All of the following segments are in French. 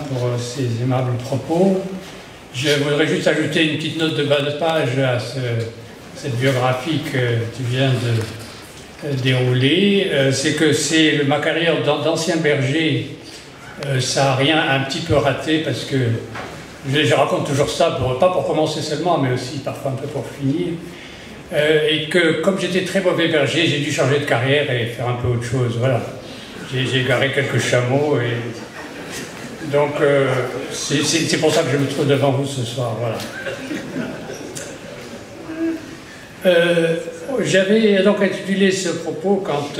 pour ces aimables propos. Je voudrais juste ajouter une petite note de bas de page à cette biographie que tu viens de dérouler. C'est que ma carrière d'ancien berger, ça n'a rien un petit peu raté, parce que je raconte toujours ça, pas pour commencer seulement, mais aussi parfois un peu pour finir. Et que comme j'étais très mauvais berger, j'ai dû changer de carrière et faire un peu autre chose. Voilà. J'ai garé quelques chameaux et donc c'est pour ça que je me trouve devant vous ce soir. Voilà. J'avais donc intitulé ce propos quand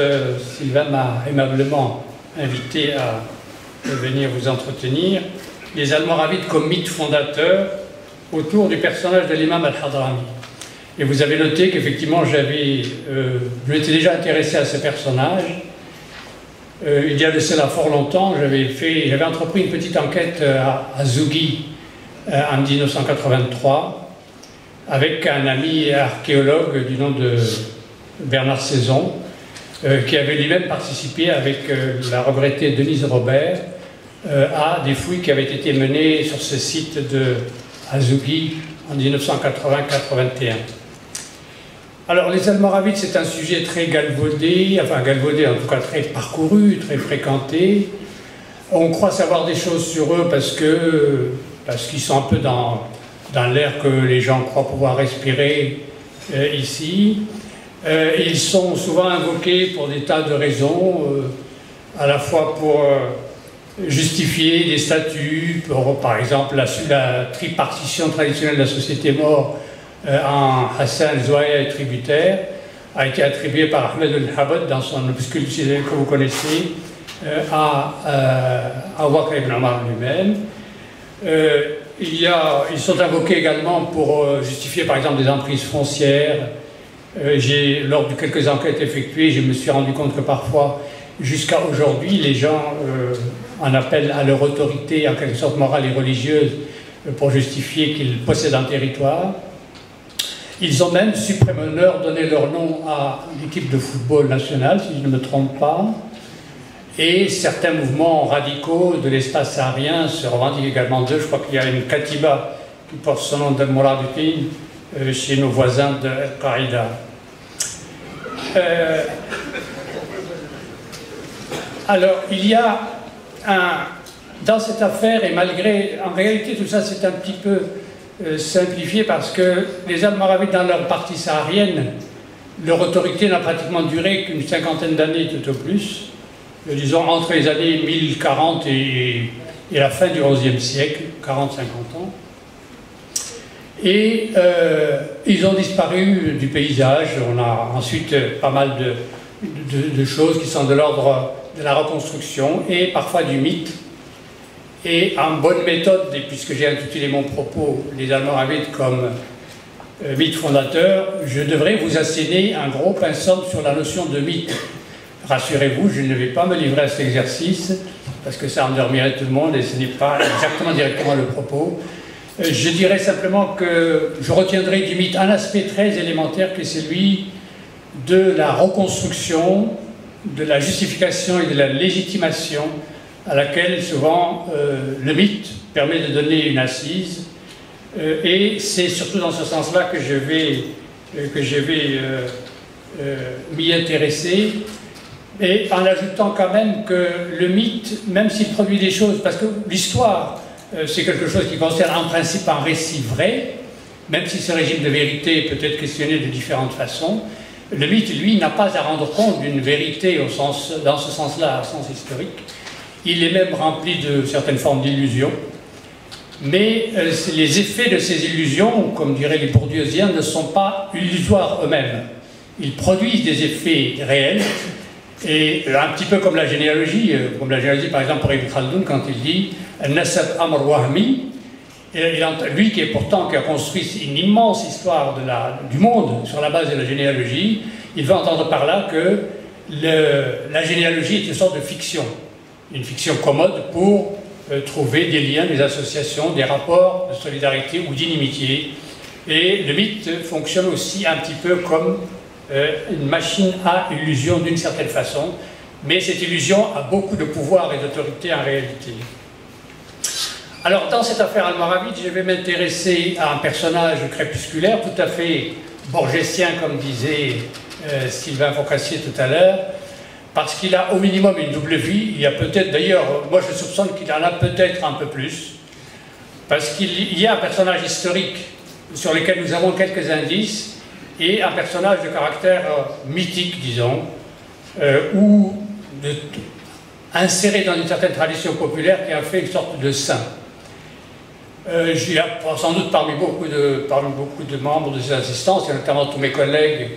Sylvain m'a aimablement invité à venir vous entretenir, les Almoravides comme mythe fondateur autour du personnage de l'imam al-Hadrami. Et vous avez noté qu'effectivement je m'étais déjà intéressé à ce personnage. Il y a de cela fort longtemps, j'avais entrepris une petite enquête à Zougui en 1983 avec un ami archéologue du nom de Bernard Saison qui avait lui-même participé avec la regrettée Denise Robert à des fouilles qui avaient été menées sur ce site de Zougui en 1980-81. Alors les Almoravides, c'est un sujet très galvaudé, enfin galvaudé en tout cas très parcouru, très fréquenté. On croit savoir des choses sur eux parce qu'ils sont un peu dans l'air que les gens croient pouvoir respirer ici. Ils sont souvent invoqués pour des tas de raisons, à la fois pour justifier des statuts, par exemple la tripartition traditionnelle de la société mort en Hassan Zouaya et tributaire, a été attribuée par Ahmed al-Habad dans son opuscule que vous connaissez à Wakr ibn Omar lui-même. Ils sont invoqués également pour justifier par exemple des emprises foncières. Lors de quelques enquêtes effectuées, je me suis rendu compte que parfois, jusqu'à aujourd'hui, les gens en appellent à leur autorité, en quelque sorte morale et religieuse, pour justifier qu'ils possèdent un territoire. Ils ont même, suprême honneur, donné leur nom à l'équipe de football nationale, si je ne me trompe pas. Et certains mouvements radicaux de l'espace saharien se revendiquent également d'eux. Je crois qu'il y a une katiba qui porte son nom d'Al-Mourabitin chez nos voisins de Al-Qaïda. Alors, il y a dans cette affaire, et malgré, en réalité tout ça c'est un petit peu simplifié parce que les Almoravides dans leur partie saharienne, leur autorité n'a pratiquement duré qu'une cinquantaine d'années tout au plus, disons entre les années 1040 et la fin du XIe siècle, 40-50 ans. Et ils ont disparu du paysage. On a ensuite pas mal de choses qui sont de l'ordre de la reconstruction et parfois du mythe. Et en bonne méthode, et puisque j'ai intitulé mon propos les Almoravides comme mythe fondateur, je devrais vous asséner un gros pinceau sur la notion de mythe. Rassurez-vous, je ne vais pas me livrer à cet exercice parce que ça endormirait tout le monde et ce n'est pas exactement directement le propos. Je dirais simplement que je retiendrai du mythe un aspect très élémentaire qui est celui de la reconstruction, de la justification et de la légitimation à laquelle souvent le mythe permet de donner une assise. Et c'est surtout dans ce sens-là que je vais m'y intéresser, et en ajoutant quand même que le mythe, même s'il produit des choses, parce que l'histoire, c'est quelque chose qui concerne en principe un récit vrai, même si ce régime de vérité peut être questionné de différentes façons, le mythe, lui, n'a pas à rendre compte d'une vérité dans ce sens-là, au sens historique. Il est même rempli de certaines formes d'illusions, mais les effets de ces illusions, comme diraient les bourdieusiens, ne sont pas illusoires eux-mêmes. Ils produisent des effets réels, et un petit peu comme la généalogie par exemple pour Ibn Khaldoun, quand il dit « Nasab Amr Wahmi », lui qui a construit une immense histoire du monde sur la base de la généalogie, il veut entendre par là que la généalogie est une sorte de fiction. Une fiction commode pour trouver des liens, des associations, des rapports de solidarité ou d'inimitié. Et le mythe fonctionne aussi un petit peu comme une machine à illusion d'une certaine façon, mais cette illusion a beaucoup de pouvoir et d'autorité en réalité. Alors, dans cette affaire almoravide, je vais m'intéresser à un personnage crépusculaire, tout à fait borgésien, comme disait Sylvain Focassier tout à l'heure, parce qu'il a au minimum une double vie. Il y a peut-être, d'ailleurs, moi je soupçonne qu'il en a peut-être un peu plus, parce qu'il y a un personnage historique sur lequel nous avons quelques indices, et un personnage de caractère mythique, disons, ou inséré dans une certaine tradition populaire qui a fait une sorte de saint. Il y a sans doute parmi beaucoup de membres de ces instances, et notamment tous mes collègues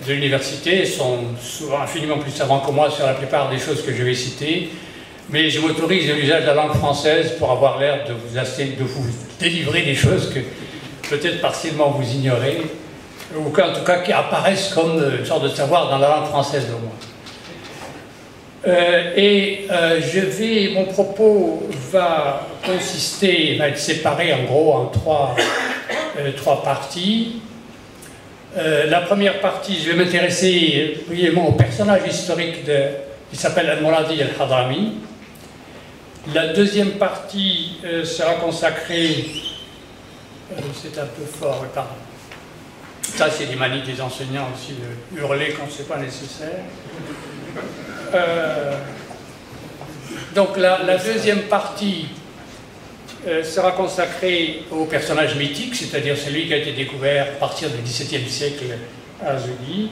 de l'université, sont souvent infiniment plus savants que moi sur la plupart des choses que je vais citer, mais je m'autorise l'usage de la langue française pour avoir l'air de vous délivrer des choses que peut-être partiellement vous ignorez, ou en tout cas qui apparaissent comme une sorte de savoir dans la langue française au moins. Mon propos va être séparé en gros en trois parties. La première partie, je vais m'intéresser brièvement au personnage historique qui s'appelle Al-Muradi al-Hadrami. La deuxième partie sera consacrée, c'est un peu fort, pardon. Ça c'est des manies des enseignants aussi de hurler quand ce n'est pas nécessaire. Donc la deuxième partie sera consacrée au personnage mythique, c'est-à-dire celui qui a été découvert à partir du XVIIe siècle à Azughi.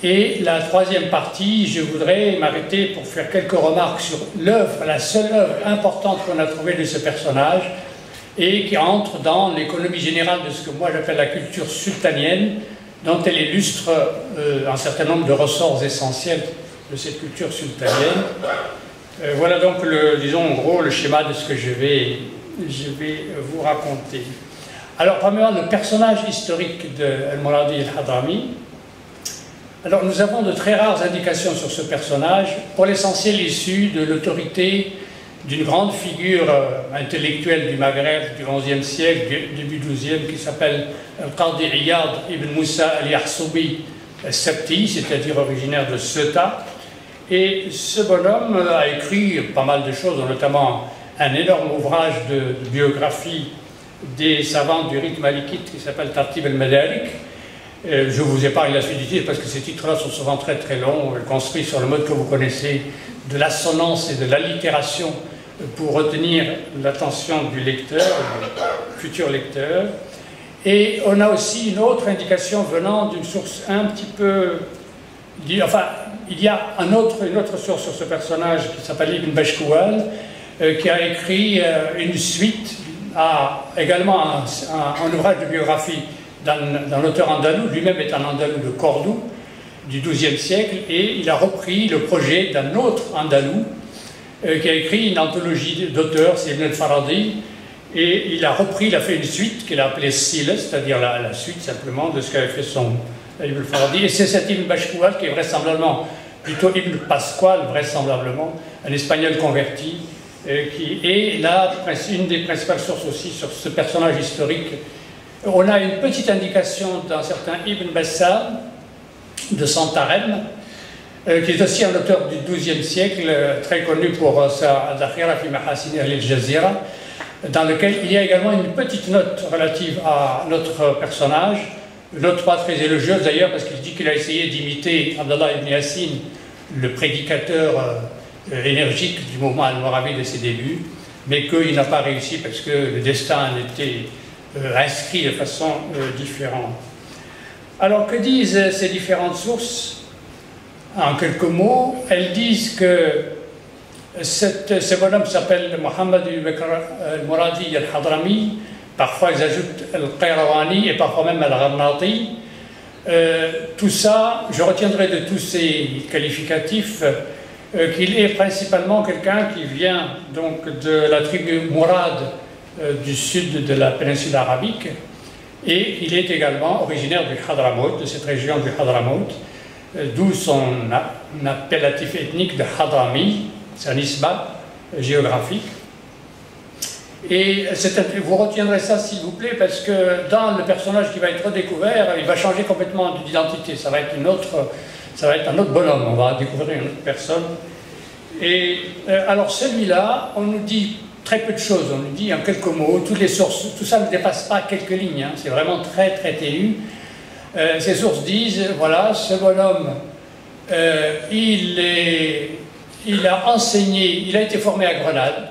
Et la troisième partie, je voudrais m'arrêter pour faire quelques remarques sur l'œuvre, la seule œuvre importante qu'on a trouvée de ce personnage et qui entre dans l'économie générale de ce que moi j'appelle la culture sultanienne, dont elle illustre un certain nombre de ressorts essentiels de cette culture sultanienne. Voilà donc, disons en gros, le schéma de ce que je vais vous raconter. Alors, premièrement, le personnage historique de Al-Muradi al-Hadrami. Alors, nous avons de très rares indications sur ce personnage, pour l'essentiel issu de l'autorité d'une grande figure intellectuelle du Maghreb du XIe siècle, début XIIe, qui s'appelle Al-Qadi Iyad ibn Moussa al-Yahsubi al-Sabti, c'est-à-dire originaire de Ceuta. Et ce bonhomme a écrit pas mal de choses, notamment un énorme ouvrage de biographie des savants du rite malikite qui s'appelle Tartib al-Madarik. Je vous épargne la suite du titre parce que ces titres-là sont souvent très très longs, construits sur le mode que vous connaissez de l'assonance et de l'allitération pour retenir l'attention du lecteur, du futur lecteur. Et on a aussi une autre indication venant d'une source un petit peu... Enfin, il y a une autre source sur ce personnage qui s'appelle Ibn Bashkoual, qui a écrit une suite à également un ouvrage de biographie d'un auteur andalou, lui-même est un andalou de Cordoue, du XIIe siècle, et il a repris le projet d'un autre andalou qui a écrit une anthologie d'auteurs, c'est Ibn al-Faradi, et il a fait une suite qu'il a appelée Sile, c'est-à-dire la suite simplement de ce qu'avait fait son Ibn al-Faradi, et c'est cet Ibn Bashkoual qui est vraisemblablement, plutôt Ibn Pasqual, vraisemblablement, un espagnol converti, qui est une des principales sources aussi sur ce personnage historique. On a une petite indication d'un certain Ibn Bassam de Santarem, qui est aussi un auteur du XIIe siècle, très connu pour sa Dakhira fi Mahasini al-Jazira, dans lequel il y a également une petite note relative à notre personnage, une note pas très élogieuse d'ailleurs, parce qu'il dit qu'il a essayé d'imiter Abdallah ibn Yassin, le prédicateur énergique du mouvement almoravid de ses débuts, mais qu'il n'a pas réussi parce que le destin était inscrit de façon différente. Alors, que disent ces différentes sources? En quelques mots, elles disent que ce bonhomme s'appelle Mohammed al-Muradi al-Hadrami, parfois ils ajoutent al-Qayrawani et parfois même al-Gharnati. Tout ça, je retiendrai de tous ces qualificatifs qu'il est principalement quelqu'un qui vient donc de la tribu Mourad du sud de la péninsule arabique, et il est également originaire du Hadramaut, de cette région du Hadramaut, d'où son appellatif ethnique de Hadrami, c'est un isma géographique. Et vous retiendrez ça s'il vous plaît, parce que dans le personnage qui va être redécouvert, il va changer complètement d'identité, ça va être un autre bonhomme, on va découvrir une autre personne. Et alors celui-là, on nous dit très peu de choses, on nous dit en quelques mots, toutes les sources, tout ça ne dépasse pas quelques lignes, hein, c'est vraiment très très ténu. Ces sources disent, voilà, ce bonhomme, il a enseigné, il a été formé à Grenade,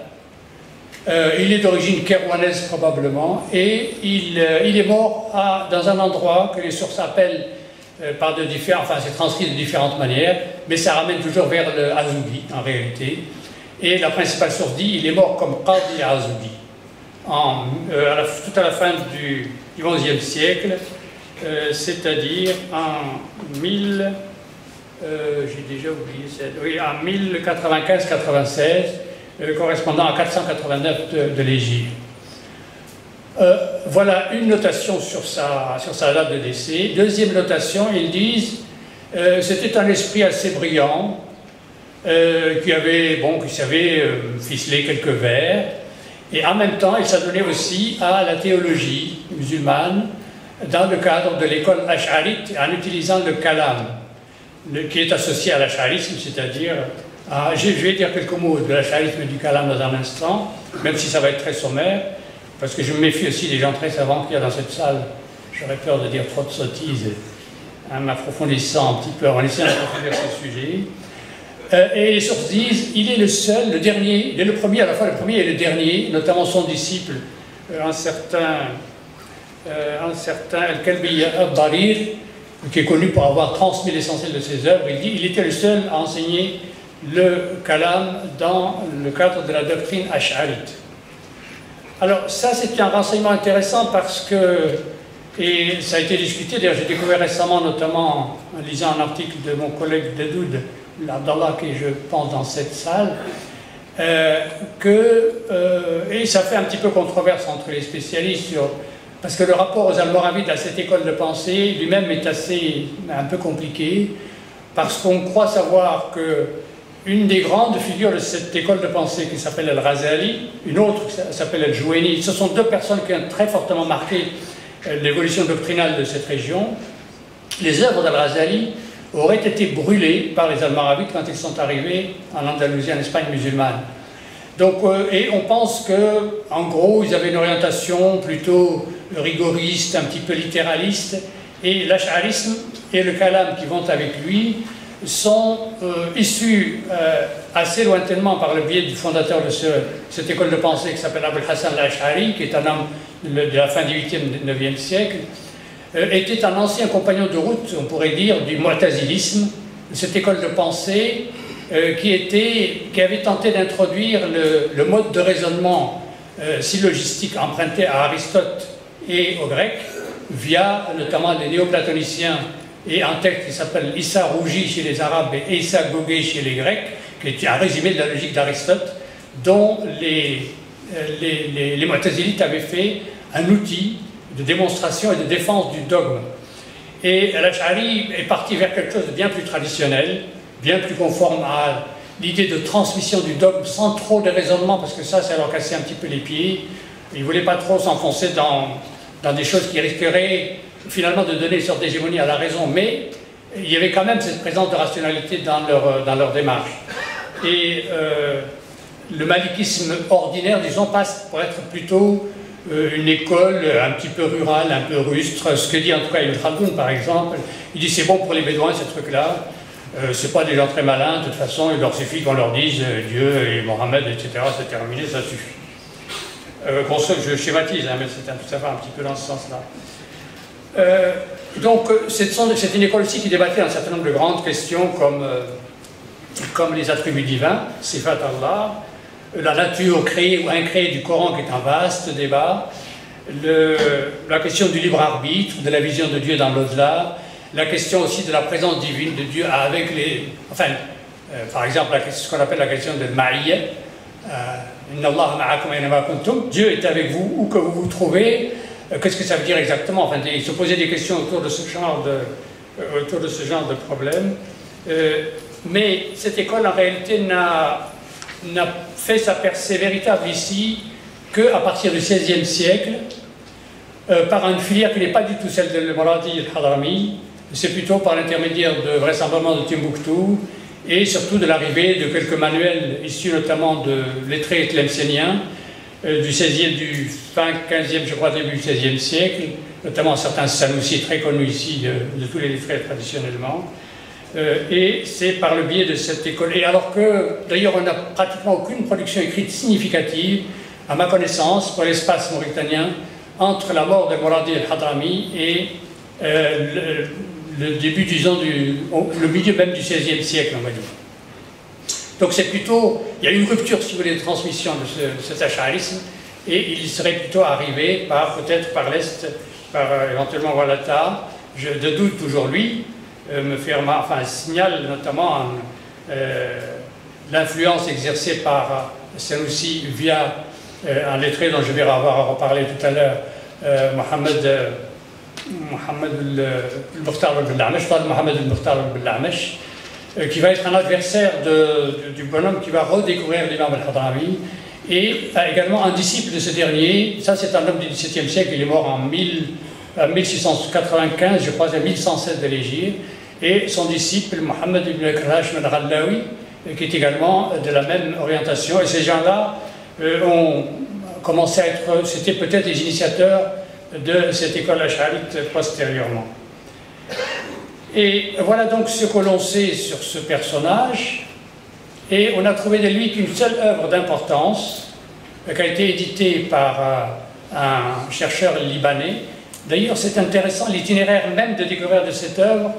il est d'origine kérouanaise probablement, et il est mort dans un endroit que les sources appellent par de différents, enfin c'est transcrit de différentes manières, mais ça ramène toujours vers le Azougi en réalité. Et la principale source dit il est mort comme Qadi Azougi, tout à la fin du XIe siècle, c'est-à-dire en 1000, j'ai déjà oublié, oui, en 1095-96, correspondant à 489 de l'Hégire. Voilà une notation sur sa date de décès. Deuxième notation, ils disent c'était un esprit assez brillant, qui savait ficeler quelques vers, et en même temps il s'adonnait aussi à la théologie musulmane dans le cadre de l'école ash'arite en utilisant le kalam, qui est associé à l'ash'arisme, c'est-à-dire, je vais dire quelques mots de l'ash'arisme et du kalam dans un instant, même si ça va être très sommaire, parce que je me méfie aussi des gens très savants qu'il y a dans cette salle. J'aurais peur de dire trop de sottises, en m'approfondissant un petit peu, en essayant d'approfondir ce sujet. Et les sources disent, il est le seul, le dernier, il est le premier, à la fois le premier et le dernier, notamment son disciple, un certain Al-Kalbi al-Darir, qui est connu pour avoir transmis l'essentiel de ses œuvres. Il dit, il était le seul à enseigner le kalam dans le cadre de la doctrine ash'arite. Alors ça c'est un renseignement intéressant parce que, et ça a été discuté, d'ailleurs j'ai découvert récemment, notamment en lisant un article de mon collègue Dedoud, Abdallah, qui est, je pense, dans cette salle, et ça fait un petit peu controverse entre les spécialistes, parce que le rapport aux Almoravides à cette école de pensée lui-même est un peu compliqué, parce qu'on croit savoir que une des grandes figures de cette école de pensée qui s'appelle Al-Ghazali, une autre qui s'appelle Al-Jouaini, ce sont deux personnes qui ont très fortement marqué l'évolution doctrinale de cette région. Les œuvres d'Al-Ghazali auraient été brûlés par les Almoravides quand ils sont arrivés en Andalousie, en Espagne musulmane. Donc, et on pense que, en gros, ils avaient une orientation plutôt rigoriste, un petit peu littéraliste, et l'ash'arisme et le kalam qui vont avec lui sont issus assez lointainement par le biais du fondateur de cette école de pensée qui s'appelle Abul Hassan al-Ash'ari, qui est un homme de la fin du 8e, 9e siècle, était un ancien compagnon de route, on pourrait dire, du mu'tazilisme, cette école de pensée qui avait tenté d'introduire le mode de raisonnement syllogistique emprunté à Aristote et aux Grecs, via notamment les néoplatoniciens et un texte qui s'appelle Issa Rougi chez les Arabes et Issa Gogé chez les Grecs, qui est un résumé de la logique d'Aristote, dont les mu'tazilites avaient fait un outil de démonstration et de défense du dogme. Et l'Ash'ari est parti vers quelque chose de bien plus traditionnel, bien plus conforme à l'idée de transmission du dogme sans trop de raisonnement, parce que ça leur cassait un petit peu les pieds. Ils ne voulaient pas trop s'enfoncer dans des choses qui risqueraient finalement de donner une sorte d'hégémonie à la raison, mais il y avait quand même cette présence de rationalité dans leur démarche. Et le malikisme ordinaire, disons, passe pour être plutôt une école un petit peu rurale, un peu rustre, ce que dit en tout cas Ibn Khaldoun par exemple. Il dit c'est bon pour les bédouins ces trucs-là, c'est pas des gens très malins, de toute façon il leur suffit qu'on leur dise Dieu et Mohammed, etc., c'est terminé, ça suffit. Je schématise, hein, mais ça va un petit peu dans ce sens-là. Donc c'est une école aussi qui débattait un certain nombre de grandes questions comme les attributs divins, Sifat Allah, la nature créée ou incréée du Coran qui est un vaste débat, la question du libre arbitre, de la vision de Dieu dans l'au-delà, la question aussi de la présence divine de Dieu avec les... Enfin, par exemple, ce qu'on appelle la question de Ma'iyya, Inna Allah ma'akum aynama kuntum, Dieu est avec vous où que vous vous trouvez. Qu'est-ce que ça veut dire exactement? Enfin, il se posait des questions autour de ce genre de problème. Mais cette école, en réalité, n'a fait sa percée véritable ici qu'à partir du XVIe siècle, par une filière qui n'est pas du tout celle de Moradi et Hadrami, c'est plutôt par l'intermédiaire de vraisemblablement de Timbuktu et surtout de l'arrivée de quelques manuels issus notamment de lettrés tlemcéniens du 16e, du fin 15e, je crois, début du 16e siècle, notamment certains Sanoussi très connus ici de tous les lettrés traditionnellement. Et c'est par le biais de cette école. Et alors que, d'ailleurs, on n'a pratiquement aucune production écrite significative, à ma connaissance, pour l'espace mauritanien, entre la mort de Moradi el-Hadrami et le début, disons, le milieu même du XVIe siècle, on va dire. Donc c'est plutôt, il y a une rupture, si vous voulez, de transmission de cet acharisme, et il serait plutôt arrivé peut-être par l'Est, par éventuellement Walata. Je doute toujours lui, me fait signale notamment l'influence exercée par Sanoussi via un lettré dont je vais avoir à reparler tout à l'heure, Mohamed al-Mukhtar al-Bella'mesh, qui va être un adversaire du bonhomme qui va redécouvrir l'imam al-Hadrami, et également un disciple de ce dernier. Ça, c'est un homme du XVIIe siècle, il est mort en 1695, je crois, à 1107 de l'Hégire, et son disciple, Mohamed ibn Akrash al-Ghallawi, qui est également de la même orientation. Et ces gens-là ont commencé à être, c'était peut-être les initiateurs de cette école acharite postérieurement. Et voilà donc ce que l'on sait sur ce personnage. Et on a trouvé de lui qu'une seule œuvre d'importance, qui a été éditée par un chercheur libanais. D'ailleurs, c'est intéressant, l'itinéraire même de découverte de cette œuvre.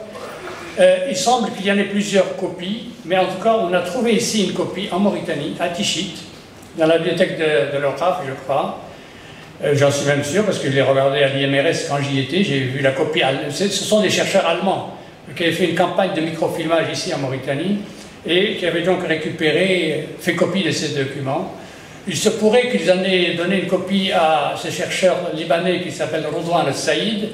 Il semble qu'il y en ait plusieurs copies, mais en tout cas, on a trouvé ici une copie en Mauritanie, à Tichit, dans la bibliothèque de l'Ocraf, je crois. J'en suis même sûr, parce que je l'ai regardé à l'IMRS quand j'y étais, j'ai vu la copie. Ce sont des chercheurs allemands qui avaient fait une campagne de microfilmage ici en Mauritanie et qui avaient donc fait copie de ces documents. Il se pourrait qu'ils en aient donné une copie à ce chercheur libanais qui s'appelle Rodouan al-Saïd,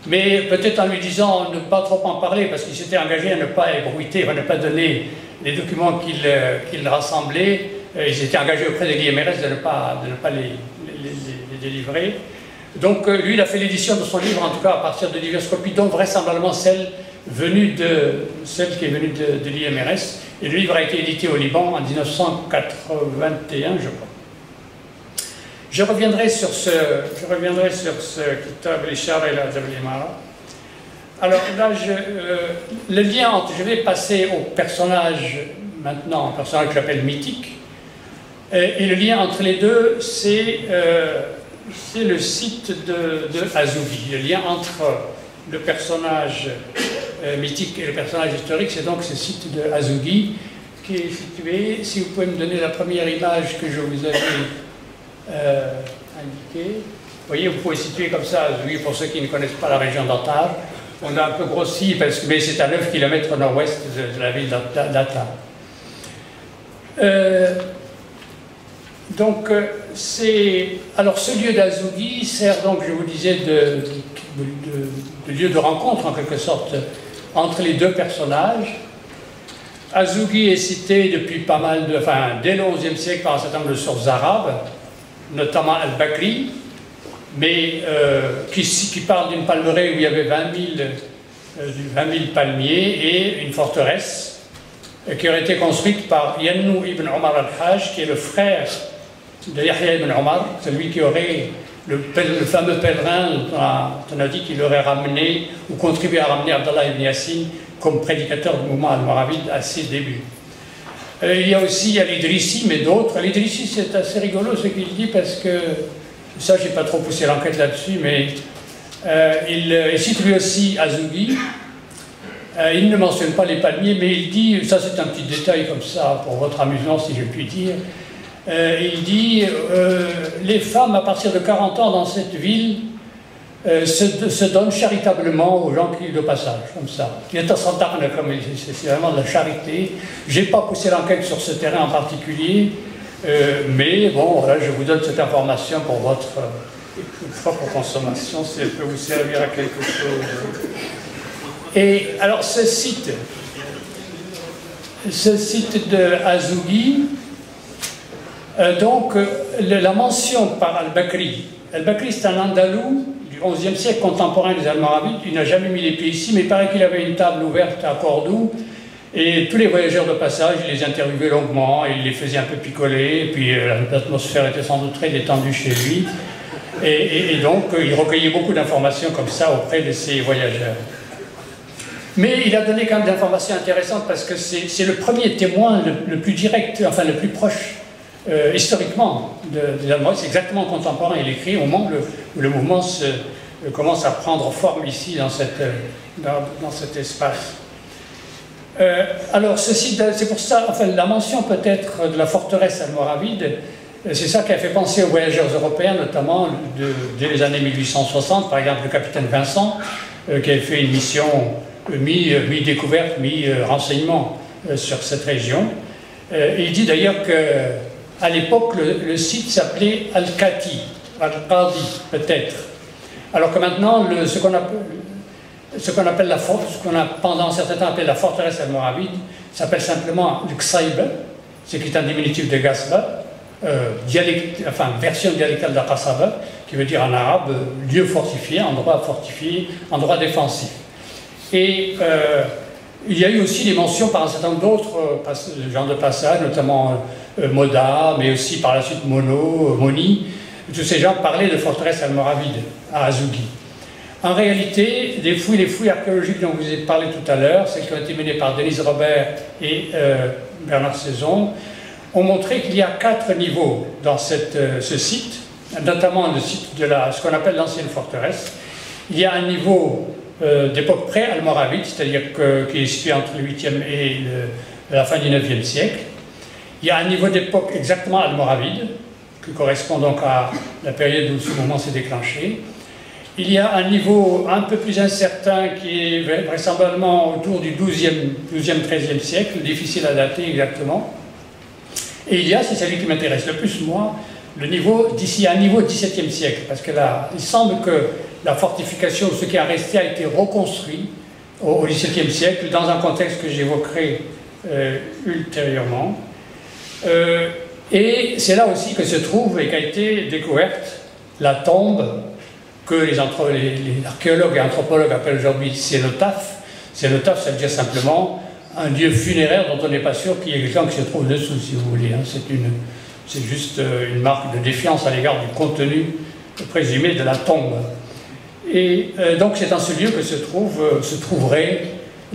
mais peut-être en lui disant ne pas trop en parler, parce qu'il s'était engagé à ne pas ébruiter, à ne pas donner les documents qu'il rassemblait. Ils étaient engagés auprès de l'IMRS de ne pas les délivrer. Donc lui, il a fait l'édition de son livre, en tout cas à partir de diverses copies, dont vraisemblablement celle qui est venue de l'IMRS. Et le livre a été édité au Liban en 1981, je crois. Je reviendrai sur ce Kitab al-Ishara et l'Adab al-Imara. Alors là, le lien entre, je vais passer au personnage maintenant, un personnage que j'appelle mythique, et le lien entre les deux, c'est le site de Azougi. Le lien entre le personnage mythique et le personnage historique, c'est donc ce site de Azougi qui est situé, si vous pouvez me donner la première image que je vous avais indiquée. Vous voyez, vous pouvez situer comme ça Azougi pour ceux qui ne connaissent pas la région d'Attar. On a un peu grossi, mais c'est à 9 km au nord-ouest de la ville d'Attar. Donc, alors ce lieu d'Azougi sert donc, je vous disais, de lieu de rencontre en quelque sorte entre les deux personnages. Azougi est cité depuis dès le XIe siècle par un certain nombre de sources arabes, notamment Al-Bakri, mais qui parle d'une palmeraie où il y avait 20 000 palmiers et une forteresse qui aurait été construite par Yannou ibn Omar al-Hajj, qui est le frère de Yahya ibn Omar, celui qui aurait le fameux pèlerin dont on a dit qu'il aurait ramené ou contribué à ramener Abdallah ibn Yassine comme prédicateur du mouvement al-Moravide à ses débuts. Il y a aussi l'Idrissi, mais d'autres. L'Idrissi, c'est assez rigolo ce qu'il dit, parce que, ça, je n'ai pas trop poussé l'enquête là-dessus, mais il cite lui aussi Azougi. Il ne mentionne pas les palmiers, mais il dit, ça c'est un petit détail comme ça, pour votre amusement si je puis dire, il dit, les femmes à partir de 40 ans dans cette ville se donnent charitablement aux gens qui de passage, comme ça. C'est vraiment de la charité. Je n'ai pas poussé l'enquête sur ce terrain en particulier, mais bon, voilà, je vous donne cette information pour votre propre consommation, si elle peut vous servir à quelque chose. Et alors ce site de Azougi, donc la mention par Al-Bakri. Al-Bakri, c'est un Andalou du XIe siècle, contemporain des Almoravides. Il n'a jamais mis les pieds ici, mais il paraît qu'il avait une table ouverte à Cordoue Et tous les voyageurs de passage, il les interviewait longuement, il les faisait un peu picoler, et puis l'atmosphère était sans doute très détendue chez lui. Et donc, il recueillait beaucoup d'informations comme ça auprès de ces voyageurs. Mais il a donné quand même d'informations intéressantes parce que c'est le premier témoin le plus direct, enfin le plus proche historiquement de l'Allemagne. C'est exactement contemporain. Il écrit au moment où le mouvement commence à prendre forme ici dans cet espace. Alors ceci, c'est pour ça, enfin la mention peut-être de la forteresse almoravide, c'est ça qui a fait penser aux voyageurs européens, notamment dès les années 1860, par exemple le capitaine Vincent, qui avait fait une mission mi-découverte, mi-renseignement sur cette région. Il dit d'ailleurs qu'à l'époque, le site s'appelait Al-Kati, Al-Qadi peut-être, alors que maintenant, ce qu'on a pendant un certain temps appelé la forteresse almoravide s'appelle simplement le Ksayb, ce qui est un diminutif de Gasba, version dialectale d'Aqasaba, qui veut dire en arabe lieu fortifié, endroit défensif. Et il y a eu aussi des mentions par un certain nombre d'autres genres de passages, notamment Moda, mais aussi par la suite Moni. Tous ces gens parlaient de forteresse almoravide à Azougi. En réalité, les fouilles archéologiques dont vous avez parlé tout à l'heure, celles qui ont été menées par Denise Robert et Bernard Saison, ont montré qu'il y a 4 niveaux dans ce site, notamment le site de ce qu'on appelle l'ancienne forteresse. Il y a un niveau d'époque pré-almoravide, c'est-à-dire qui est situé entre le 8e et la fin du 9e siècle. Il y a un niveau d'époque exactement almoravide, qui correspond donc à la période où ce mouvement s'est déclenché. Il y a un niveau un peu plus incertain qui est vraisemblablement autour du 12e-13e siècle, difficile à dater exactement. Et il y a, c'est celui qui m'intéresse le plus, moi, un niveau 17e siècle, parce que là, il semble que la fortification, ce qui a resté, a été reconstruit au XVIIe siècle, dans un contexte que j'évoquerai ultérieurement. Et c'est là aussi que se trouve et qu'a été découverte la tombe que les archéologues et anthropologues appellent aujourd'hui cénotaphe. Cénotaphe, ça veut dire simplement un lieu funéraire dont on n'est pas sûr qu'il y ait quelqu'un qui se trouve dessous, si vous voulez. C'est juste une marque de défiance à l'égard du contenu présumé de la tombe. Et donc c'est dans ce lieu que se trouverait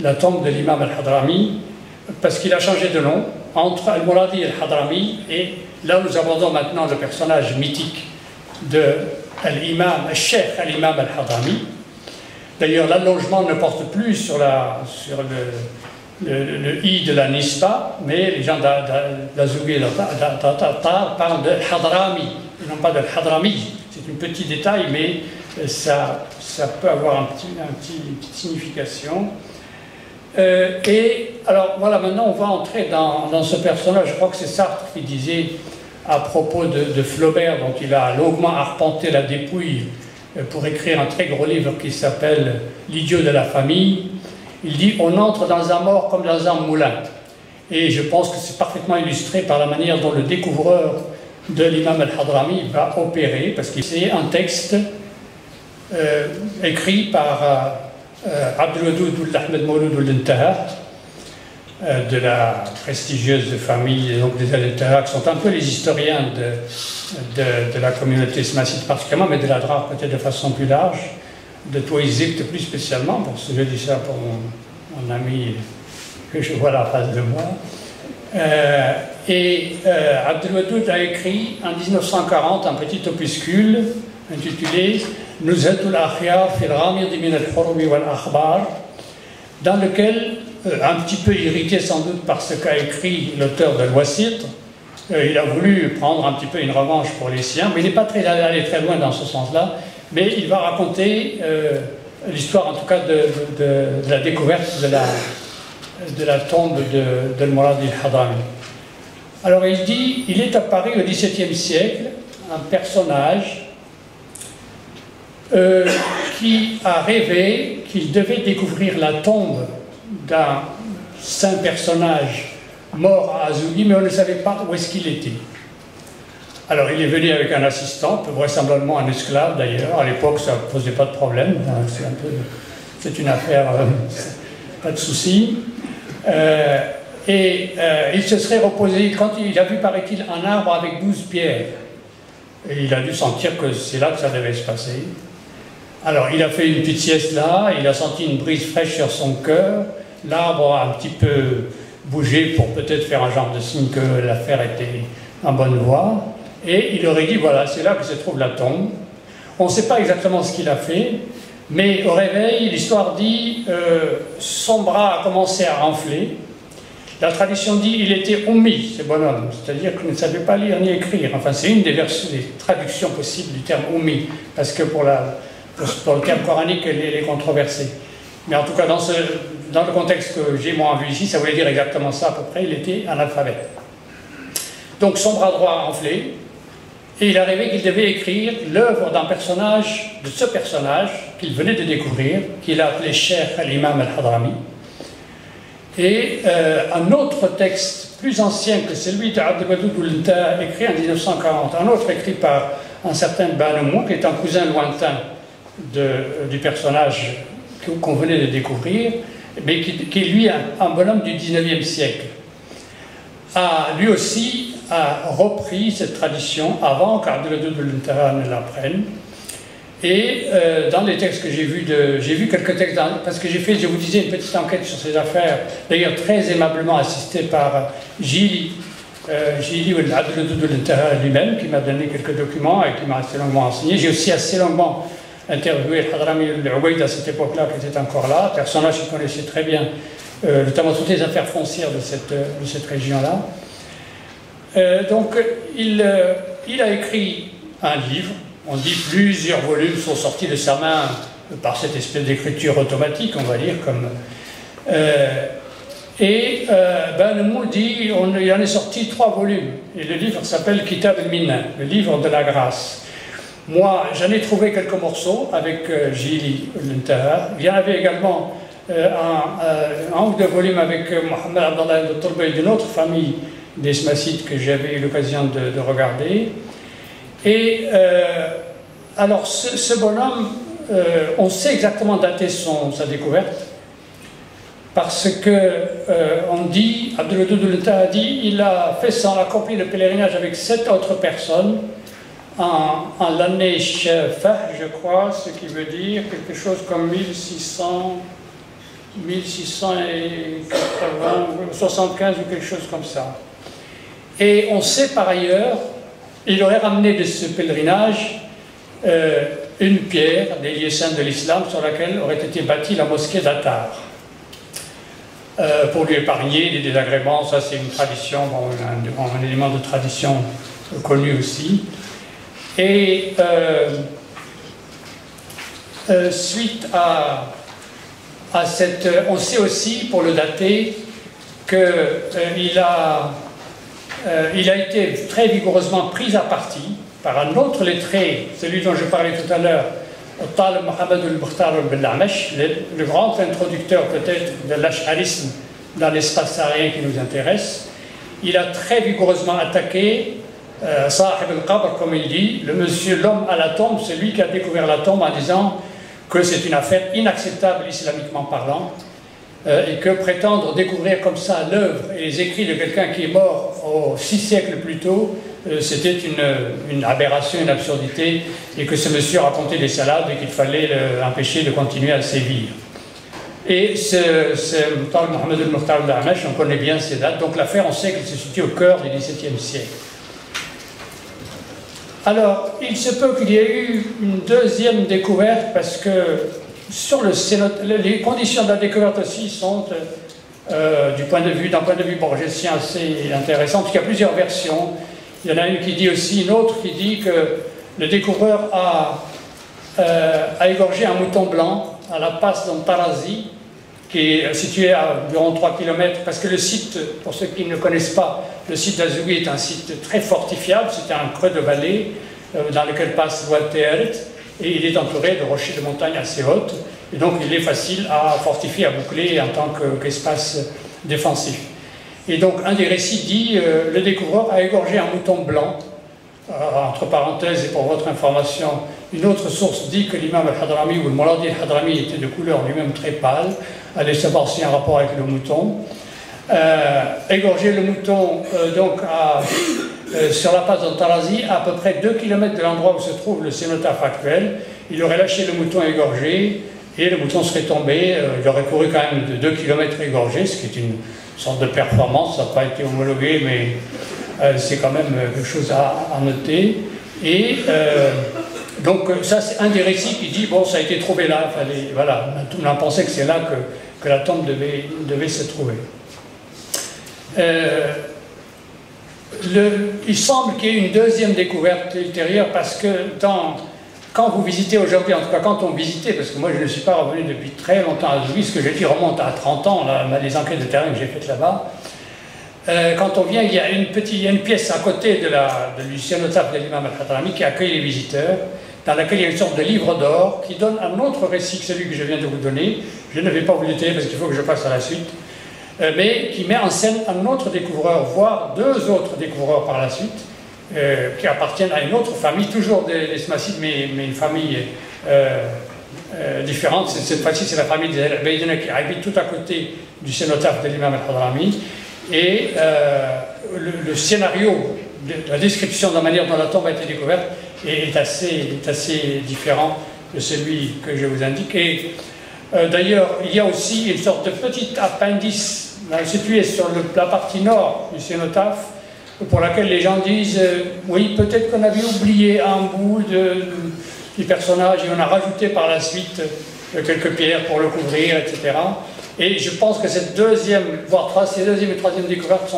la tombe de l'imam al-Hadrami, parce qu'il a changé de nom entre Al-Muradi et Al-Hadrami, et là nous abordons maintenant le personnage mythique de l'imam, Cheikh al-Imam al-Hadrami. D'ailleurs l'allongement ne porte plus sur le i de la Nisba, mais les gens d'Azougi et d'Atatar parlent de Hadrami, et non pas de Hadrami. C'est un petit détail, mais ça peut avoir une petite signification. Et alors voilà, maintenant on va entrer dans ce personnage. Je crois que c'est Sartre qui disait à propos de Flaubert, dont il a longuement arpenté la dépouille pour écrire un très gros livre qui s'appelle L'idiot de la famille. Il dit « On entre dans un mort comme dans un moulin ». Et je pense que c'est parfaitement illustré par la manière dont le découvreur de l'imam al-Hadrami va opérer, parce que c'est un texte écrit par Abdelwadoud Ahmed Mouloud Al-Intaha, de la prestigieuse famille donc des Al-Intaha, qui sont un peu les historiens de la communauté ismaïlite particulièrement, mais de la Drare peut-être de façon plus large, de Touizigt plus spécialement, parce que je dis ça pour mon ami que je vois à la face de moi. Abdelwadoud a écrit en 1940 un petit opuscule intitulé Nuzhatul Akhya fil Ghamid min al-Hurumi wal Akhbar, dans lequel, un petit peu irrité sans doute par ce qu'a écrit l'auteur de l'Wasit, il a voulu prendre un petit peu une revanche pour les siens, mais il n'est pas allé très loin dans ce sens-là, mais il va raconter l'histoire en tout cas de la découverte de la tombe de Muradi al-Hadrami. Alors il dit, il est apparu au XVIIe siècle un personnage qui a rêvé qu'il devait découvrir la tombe d'un saint personnage mort à Azougi, mais on ne savait pas où est-ce qu'il était. Alors il est venu avec un assistant, vraisemblablement un esclave d'ailleurs. À l'époque, ça ne posait pas de problème. C'est une affaire, pas de souci. Il se serait reposé, quand il a vu, paraît-il, un arbre avec 12 pierres. Et il a dû sentir que c'est là que ça devait se passer. Alors, il a fait une petite sieste là, il a senti une brise fraîche sur son cœur. L'arbre a un petit peu bougé pour peut-être faire un genre de signe que l'affaire était en bonne voie. Et il aurait dit, voilà, c'est là que se trouve la tombe. On ne sait pas exactement ce qu'il a fait, mais au réveil, l'histoire dit, son bras a commencé à renfler. La tradition dit qu'il était ummi, ce bonhomme, c'est-à-dire qu'il ne savait pas lire ni écrire. Enfin, c'est une des traductions possibles du terme ummi, parce que pour le terme coranique, elle est controversée. Mais en tout cas, dans le contexte que j'ai moi vu ici, ça voulait dire exactement ça à peu près, il était analphabète. Donc son bras droit enflé, et il a rêvé qu'il devait écrire l'œuvre d'un personnage, de ce personnage qu'il venait de découvrir, qu'il a appelé Cheikh al-Imam al-Hadrami. Et un autre texte plus ancien que celui d'Abd al-Wadoud al-Inta, écrit en 1940, un autre écrit par un certain Banomou, qui est un cousin lointain du personnage qu'on venait de découvrir, mais qui est lui un bonhomme du 19e siècle, lui aussi a repris cette tradition avant qu'Abd al-Wadoud al-Inta ne l'apprenne. Et dans les textes que j'ai vu quelques textes, parce que j'ai fait, je vous disais, une petite enquête sur ces affaires, d'ailleurs très aimablement assistée par Gili Abd al-Wadoud al-Inta lui-même, qui m'a donné quelques documents et qui m'a assez longuement enseigné. J'ai aussi assez longuement interviewé Hadrami al-Uwaid à cette époque-là, qui était encore là, personnage qu'il connaissait très bien, notamment toutes les affaires foncières de cette région-là. Donc, il a écrit un livre. On dit plusieurs volumes sont sortis de sa main par cette espèce d'écriture automatique, on va dire, comme... le mot dit, il en est sorti 3 volumes. Et le livre s'appelle Kitab al-Minna, le livre de la grâce. Moi, j'en ai trouvé quelques morceaux avec Gili al-Intaha. Il y en avait également un ou 2 volumes avec Mohamed Abdallah al-Tolba d'une autre famille des Smassites que j'avais eu l'occasion de regarder. Et alors, ce bonhomme, on sait exactement dater sa découverte, parce que on dit, Abd al-Wadoud al-Inta a dit, il a accompli le pèlerinage avec 7 autres personnes en l'année Shafah, je crois, ce qui veut dire quelque chose comme 1675 ou quelque chose comme ça. Et on sait par ailleurs, il aurait ramené de ce pèlerinage une pierre des lieux saints de l'islam sur laquelle aurait été bâtie la mosquée d'Attar. Pour lui épargner des désagréments, ça c'est une tradition, un élément de tradition connu aussi. Et suite à cette... On sait aussi, pour le dater, qu'il a été très vigoureusement pris à partie par un autre lettré, celui dont je parlais tout à l'heure, Talib Mohamed al-Mukhtar al-Bellamash, le grand introducteur peut-être de l'ash'arisme dans l'espace saharien qui nous intéresse. Il a très vigoureusement attaqué Sahib al-Qabr, comme il dit, le monsieur, l'homme à la tombe, celui qui a découvert la tombe en disant que c'est une affaire inacceptable islamiquement parlant, et que prétendre découvrir comme ça l'œuvre et les écrits de quelqu'un qui est mort 6 siècles plus tôt, c'était une aberration, une absurdité, et que ce monsieur racontait des salades et qu'il fallait l'empêcher de continuer à sévir. Et ce Mohamed al-Mukhtar al-Amash, on connaît bien ces dates, donc l'affaire, on sait qu'elle se situe au cœur du XVIIe siècle. Alors, il se peut qu'il y ait eu une deuxième découverte, parce que les conditions de la découverte aussi sont, d'un point de vue borgésien, assez intéressantes, parce qu'il y a plusieurs versions. Il y en a une qui dit aussi, une autre qui dit que le découvreur a égorgé un mouton blanc à la passe d'Antarazi, qui est situé à environ 3 km, parce que le site, pour ceux qui ne connaissent pas, le site d'Azoui est un site très fortifiable, c'est un creux de vallée dans lequel passe l'Ouad Théret, et il est entouré de rochers de montagne assez hautes, et donc il est facile à fortifier, à boucler en tant qu'espace défensif. Et donc un des récits dit, le découvreur a égorgé un mouton blanc, entre parenthèses et pour votre information, une autre source dit que l'imam al-Hadrami ou le Mouladi al-Hadrami était de couleur lui-même très pâle, allez savoir s'il y a un rapport avec le mouton. égorgé le mouton sur la passe d'Antarazi, à peu près 2 km de l'endroit où se trouve le cénotaphe actuel. Il aurait lâché le mouton égorgé et le mouton serait tombé. Il aurait couru quand même de 2 km égorgé, ce qui est une sorte de performance. Ça n'a pas été homologué, mais c'est quand même quelque chose à noter. Et donc ça, c'est un des récits qui dit, bon, ça a été trouvé là. Voilà, on a pensé que c'est là que la tombe devait se trouver. Il semble qu'il y ait une deuxième découverte ultérieure parce que quand vous visitez aujourd'hui, en tout cas quand on visitait, parce que moi je ne suis pas revenu depuis très longtemps à Zoubi, ce que j'ai dit remonte à 30 ans, là, les enquêtes de terrain que j'ai faites là-bas, quand on vient, il y a une pièce à côté du cénotaphe de l'imam al-Hadrami qui accueille les visiteurs, dans laquelle il y a une sorte de livre d'or qui donne un autre récit que celui que je viens de vous donner. Je ne vais pas vous le détailler parce qu'il faut que je passe à la suite. Mais qui met en scène un autre découvreur, voire 2 autres découvreurs par la suite, qui appartiennent à une autre famille, toujours des Smassides, mais une famille différente. Cette fois-ci, c'est la famille des Al-Abaïdina qui habite tout à côté du cénotaphe de l'imam al-Hadrami. Et le scénario, la description de la manière dont la tombe a été découverte est assez différent de celui que je vous indique. Et d'ailleurs, il y a aussi une sorte de petit appendice situé sur la partie nord du cénotaphe, pour laquelle les gens disent oui, peut-être qu'on avait oublié un bout du personnage et on a rajouté par la suite quelques pierres pour le couvrir, etc. Et je pense que cette deuxième, voire ces deuxième et troisième découvertes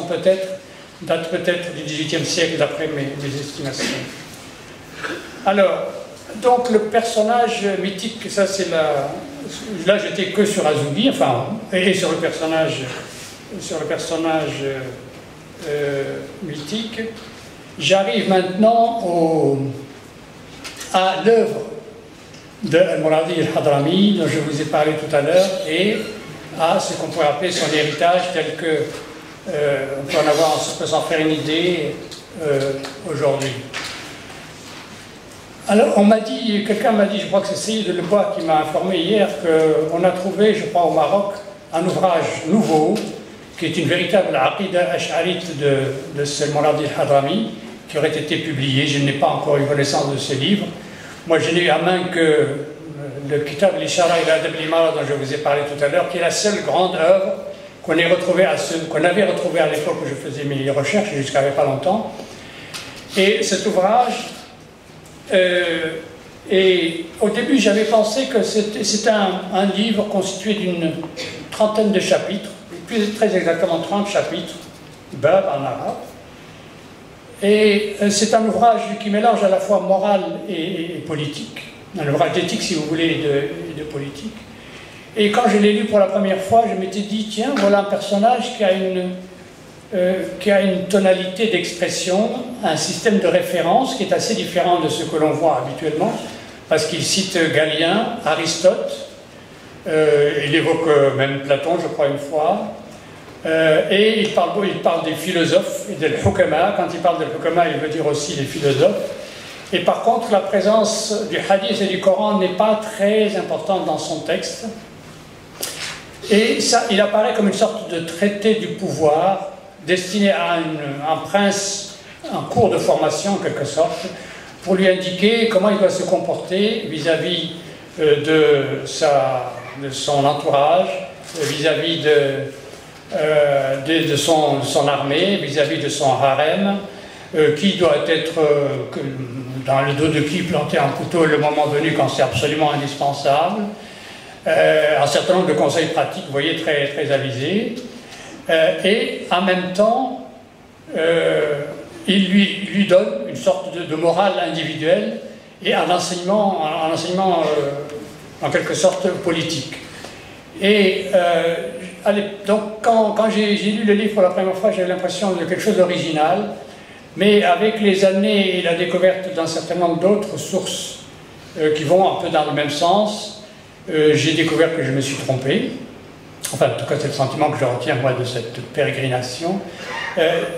datent peut-être du XVIIIe siècle, d'après mes estimations. Alors, donc le personnage mythique, ça c'est là j'étais que sur Azoubi, enfin, et sur le personnage mythique. J'arrive maintenant à l'œuvre de Al-Muradi al-Hadrami, dont je vous ai parlé tout à l'heure, et à ce qu'on pourrait appeler son héritage, tel que on peut s'en faire une idée aujourd'hui. Alors, quelqu'un m'a dit, je crois que c'est Saïd Lebois qui m'a informé hier, qu'on a trouvé, je crois, au Maroc, un ouvrage nouveau, qui est une véritable aqida ash'arite de Al-Muradi al-Hadrami, qui aurait été publié. Je n'ai pas encore eu connaissance de ce livre. Moi, je n'ai eu à main que le Kitab al-Ishara ila Adab al-Imara dont je vous ai parlé tout à l'heure, qui est la seule grande œuvre qu'on avait retrouvée à l'époque où je faisais mes recherches, jusqu'à il n'y a pas longtemps. Et cet ouvrage, et au début j'avais pensé que c'était un livre constitué d'une trentaine de chapitres, plus très exactement 30 chapitres, bab en arabe. Et c'est un ouvrage qui mélange à la fois morale et politique, un ouvrage d'éthique si vous voulez et de politique. Et quand je l'ai lu pour la première fois, je m'étais dit, tiens, voilà un personnage qui a une tonalité d'expression, un système de référence qui est assez différent de ce que l'on voit habituellement, parce qu'il cite Galien, Aristote, il évoque même Platon, je crois, une fois, et il parle des philosophes et des hukama. Quand il parle des hukama, il veut dire aussi les philosophes. Et par contre, la présence du hadith et du Coran n'est pas très importante dans son texte. Et ça, il apparaît comme une sorte de traité du pouvoir, destiné à un prince, un cours de formation en quelque sorte, pour lui indiquer comment il doit se comporter vis-à-vis de son entourage, vis-à-vis de son armée, vis-à-vis de son harem, qui doit être dans le dos de qui planter un couteau le moment venu quand c'est absolument indispensable, un certain nombre de conseils pratiques, vous voyez, très, très avisés. Et en même temps, il lui donne une sorte de morale individuelle et un enseignement en quelque sorte politique. Et donc quand j'ai lu le livre pour la première fois, j'avais l'impression de quelque chose d'original, mais avec les années et la découverte d'un certain nombre d'autres sources qui vont un peu dans le même sens, j'ai découvert que je me suis trompé. Enfin, en tout cas, c'est le sentiment que je retiens, moi, de cette pérégrination,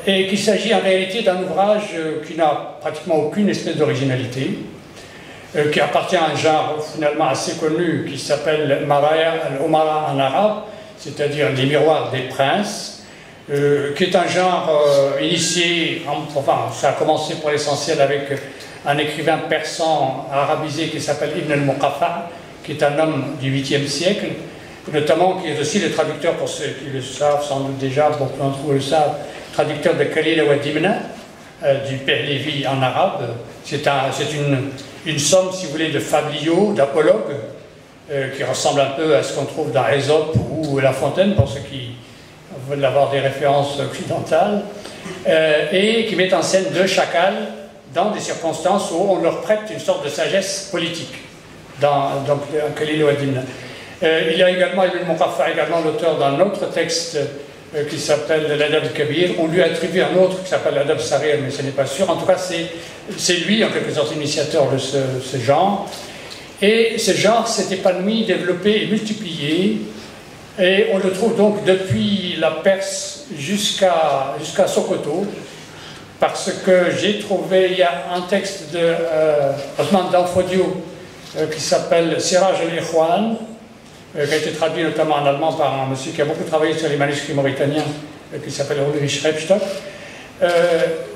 et qu'il s'agit en réalité d'un ouvrage qui n'a pratiquement aucune espèce d'originalité, qui appartient à un genre finalement assez connu qui s'appelle Maraya al-Umara en arabe, c'est-à-dire les miroirs des princes, qui est un genre initié, enfin ça a commencé pour l'essentiel avec un écrivain persan arabisé qui s'appelle Ibn al-Muqaffa, qui est un homme du 8e siècle, notamment qui est aussi le traducteur, pour ceux qui le savent sans doute déjà, beaucoup d'entre vous le savent, traducteur de Khalil wa Dimna, du Pehlevi en arabe. C'est une somme, si vous voulez, de fabliaux, d'apologues, qui ressemble un peu à ce qu'on trouve dans Ésope ou La Fontaine, pour ceux qui veulent avoir des références occidentales, et qui met en scène deux chacals dans des circonstances où on leur prête une sorte de sagesse politique, dans Khalil wa Dimna. Il y a également, Ibn Muqaffa, également l'auteur d'un autre texte qui s'appelle l'Adab al-Kabir. On lui a attribué un autre qui s'appelle l'Adab Sarir, mais ce n'est pas sûr. En tout cas, c'est lui, en quelque sorte, l'initiateur de ce genre. Et ce genre s'est épanoui, développé et multiplié. Et on le trouve donc depuis la Perse jusqu'à Sokoto, parce que j'ai trouvé, il y a un texte de Othman Danfodio qui s'appelle Siraj al-Ikhwan, qui a été traduit notamment en allemand par un monsieur qui a beaucoup travaillé sur les manuscrits mauritaniens, qui s'appelle Ulrich Rebstock.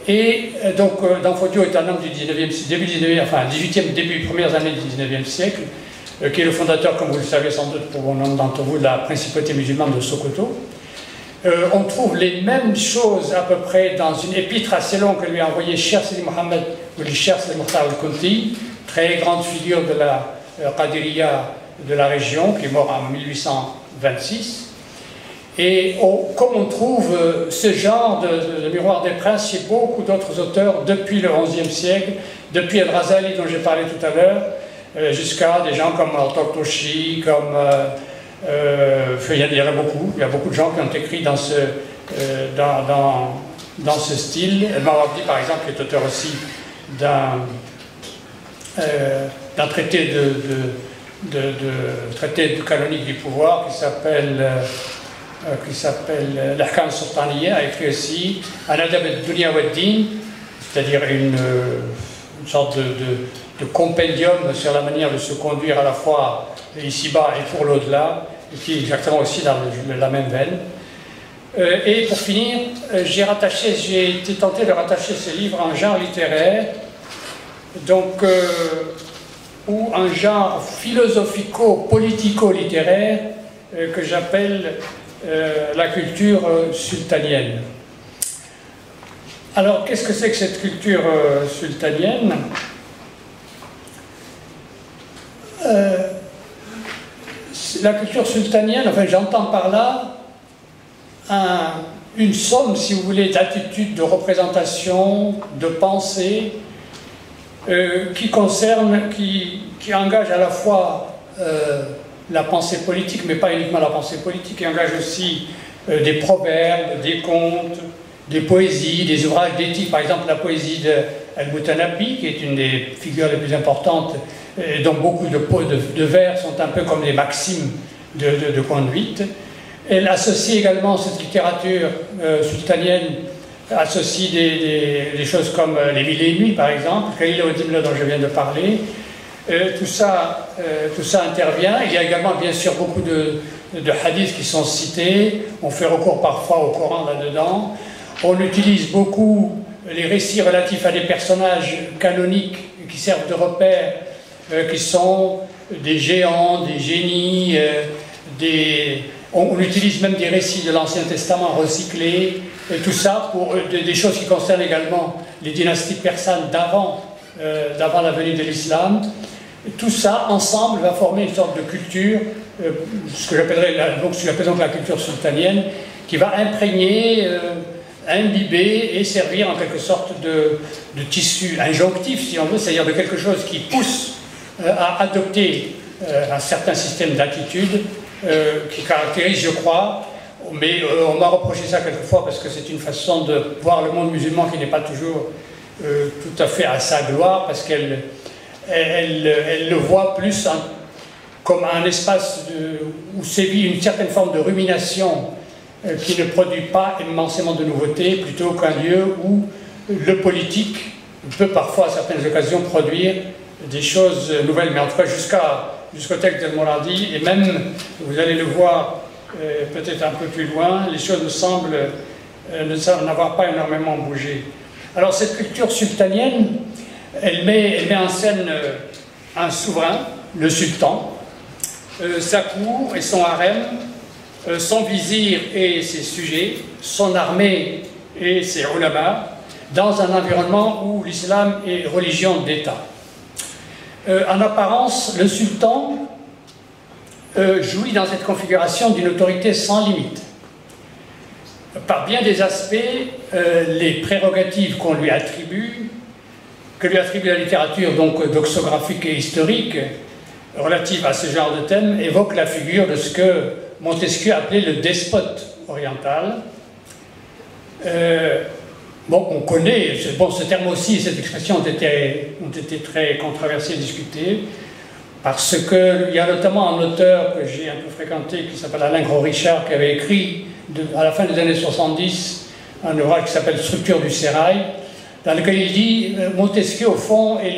Et donc, Danfodio est un homme du 18e, début, premières années du 19e siècle, qui est le fondateur, comme vous le savez sans doute pour bon nombre d'entre vous, de la principauté musulmane de Sokoto. On trouve les mêmes choses à peu près dans une épître assez longue que lui a envoyée Cheikh Sidi Mohammed, ou le Cheikh Sidi Mokhtar al-Kunti, très grande figure de la Qadiriya de la région, qui est mort en 1826. Et comme on trouve ce genre de miroir des princes chez beaucoup d'autres auteurs depuis le XIe siècle, depuis El-Razali dont j'ai parlé tout à l'heure, jusqu'à des gens comme Al-Toktoshi, comme... il y en a beaucoup. Il y a beaucoup de gens qui ont écrit dans ce style. El-Mawardi, par exemple, qui est auteur aussi d'un traité traité canonique du pouvoir qui s'appelle l'Ahkam Sultaniya, a écrit aussi un Adab al-Dunya wa ad-Din, c'est-à-dire une sorte de compendium sur la manière de se conduire à la fois ici-bas et pour l'au-delà, qui est exactement aussi dans la même veine. Et pour finir, j'ai été tenté de rattacher ce livre à un genre littéraire, donc, ou un genre philosophico-politico-littéraire que j'appelle la culture sultanienne. Alors, qu'est-ce que c'est que cette culture sultanienne? La culture sultanienne, enfin j'entends par là une somme, si vous voulez, d'attitudes, de représentation, de pensée qui engage à la fois la pensée politique, mais pas uniquement la pensée politique, qui engage aussi des proverbes, des contes, des poésies, des ouvrages d'éthique, par exemple la poésie d'Al-Mutanabbi, qui est une des figures les plus importantes, dont beaucoup de vers sont un peu comme des maximes de conduite. Elle associe également, cette littérature sultanienne, associe des choses comme Les Mille et Une Nuits, par exemple, Khalil wa Dimna dont je viens de parler. Tout ça intervient. Il y a également, bien sûr, beaucoup de hadiths qui sont cités. On fait recours parfois au Coran là-dedans. On utilise beaucoup les récits relatifs à des personnages canoniques qui servent de repères, qui sont des géants, des génies, on utilise même des récits de l'Ancien Testament recyclés, et tout ça pour des choses qui concernent également les dynasties persanes d'avant la venue de l'islam. Tout ça, ensemble, va former une sorte de culture, ce que j'appellerais donc la culture sultanienne, qui va imprégner, imbiber et servir en quelque sorte de tissu injonctif, si on veut, c'est-à-dire de quelque chose qui pousse à adopter un certain système d'attitude qui caractérise, je crois, mais on m'a reproché ça quelquefois parce que c'est une façon de voir le monde musulman qui n'est pas toujours tout à fait à sa gloire, parce qu'elle le voit plus comme un espace où sévit une certaine forme de rumination qui ne produit pas immensément de nouveautés, plutôt qu'un lieu où le politique peut parfois à certaines occasions produire des choses nouvelles, mais en tout cas jusqu'au texte d'Al-Mawardi, et même, vous allez le voir peut-être un peu plus loin, les choses me semblent n'avoir pas énormément bougé. Alors cette culture sultanienne, elle met en scène un souverain, le sultan, sa cour et son harem, son vizir et ses sujets, son armée et ses ulama, dans un environnement où l'islam est religion d'État. En apparence, le sultan jouit dans cette configuration d'une autorité sans limite. Par bien des aspects, les prérogatives que lui attribue la littérature donc doxographique et historique relative à ce genre de thème, évoquent la figure de ce que Montesquieu appelait le despote oriental. Bon, on connaît, ce terme aussi et cette expression ont été très controversés et discutés, parce qu'il y a notamment un auteur que j'ai un peu fréquenté qui s'appelle Alain Gros-Richard, qui avait écrit à la fin des années 70 un ouvrage qui s'appelle Structure du sérail, dans lequel il dit Montesquieu, au fond, et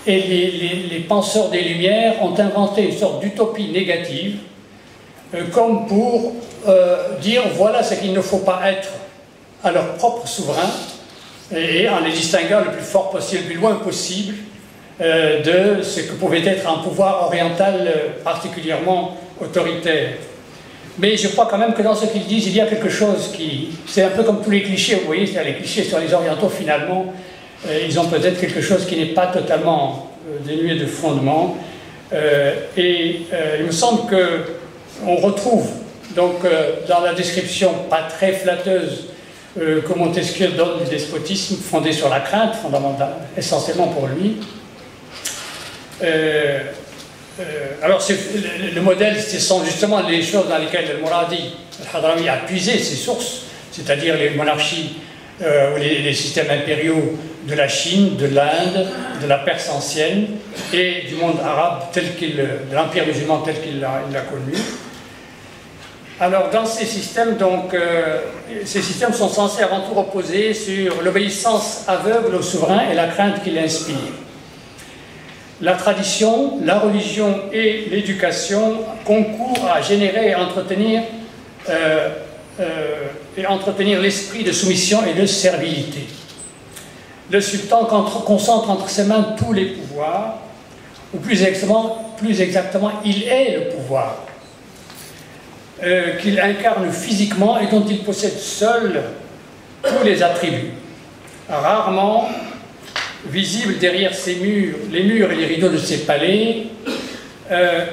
les penseurs des Lumières ont inventé une sorte d'utopie négative, comme pour dire voilà ce qu'il ne faut pas être à leur propre souverain, et en les distinguant le plus fort possible, le plus loin possible de ce que pouvait être un pouvoir oriental particulièrement autoritaire. Mais je crois quand même que dans ce qu'ils disent, il y a quelque chose qui... C'est un peu comme tous les clichés, vous voyez, les clichés sur les orientaux, finalement, ils ont peut-être quelque chose qui n'est pas totalement dénué de fondement. Il me semble qu'on retrouve, donc, dans la description pas très flatteuse que Montesquieu donne du despotisme, fondé sur la crainte fondamentale, essentiellement pour lui. Alors le modèle, ce sont justement les choses dans lesquelles Al-Muradi, Al-Hadrami a puisé ses sources, c'est-à-dire les monarchies ou les systèmes impériaux de la Chine, de l'Inde, de la Perse ancienne et du monde arabe de l'Empire musulman tel qu'il l'a connu. Alors dans ces systèmes, donc, ces systèmes sont censés avant tout reposer sur l'obéissance aveugle au souverain et la crainte qu'il inspire. La tradition, la religion et l'éducation concourent à générer et entretenir l'esprit de soumission et de servilité. Le sultan concentre entre ses mains tous les pouvoirs, ou plus exactement, il est le pouvoir, qu'il incarne physiquement et dont il possède seul tous les attributs. Rarement visible derrière ses murs, les murs et les rideaux de ses palais,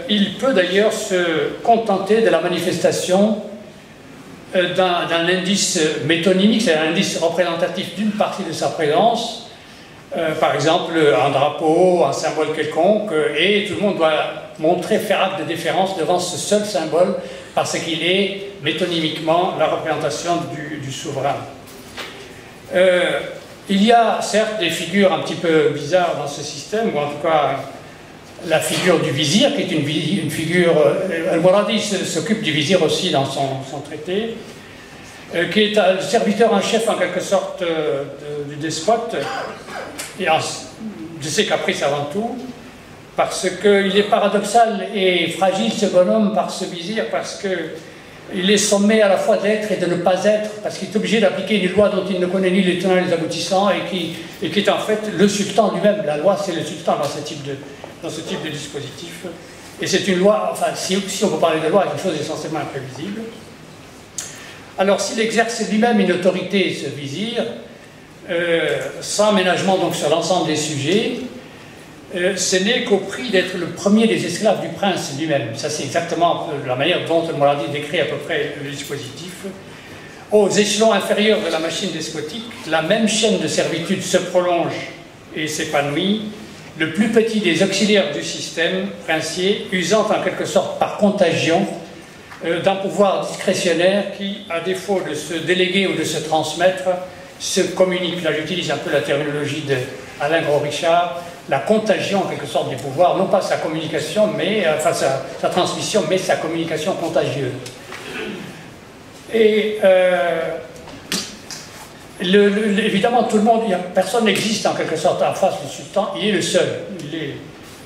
il peut d'ailleurs se contenter de la manifestation d'un indice métonymique, c'est un indice représentatif d'une partie de sa présence, par exemple un drapeau, un symbole quelconque, et tout le monde doit faire acte de déférence devant ce seul symbole parce qu'il est métonymiquement la représentation du souverain. Il y a certes des figures un petit peu bizarres dans ce système, ou en tout cas la figure du vizir, qui est une figure... Al-Muradi s'occupe du vizir aussi dans son traité, qui est le serviteur en chef en quelque sorte du despote, et de ses caprices avant tout, parce qu'il est paradoxal et fragile ce bonhomme par ce vizir, parce que il est sommé à la fois d'être et de ne pas être, parce qu'il est obligé d'appliquer une loi dont il ne connaît ni les tenants ni les aboutissants, et qui est en fait le sultan lui-même. La loi, c'est le sultan dans ce type de dispositif. Et c'est une loi, enfin, si on peut parler de loi, c'est une chose essentiellement imprévisible. Alors, s'il exerce lui-même une autorité, ce vizir, sans ménagement donc sur l'ensemble des sujets, ce n'est qu'au prix d'être le premier des esclaves du prince lui-même. Ça, c'est exactement la manière dont Al-Muradi décrit à peu près le dispositif. Aux échelons inférieurs de la machine despotique, la même chaîne de servitude se prolonge et s'épanouit. Le plus petit des auxiliaires du système princier, usant en quelque sorte par contagion d'un pouvoir discrétionnaire qui, à défaut de se déléguer ou de se transmettre, se communique. Là, j'utilise un peu la terminologie d'Alain Gros-Richard, la contagion en quelque sorte du pouvoir, non pas sa communication, enfin sa transmission, mais sa communication contagieuse. Et évidemment, tout le monde, personne n'existe en quelque sorte en face du sultan, il est le seul.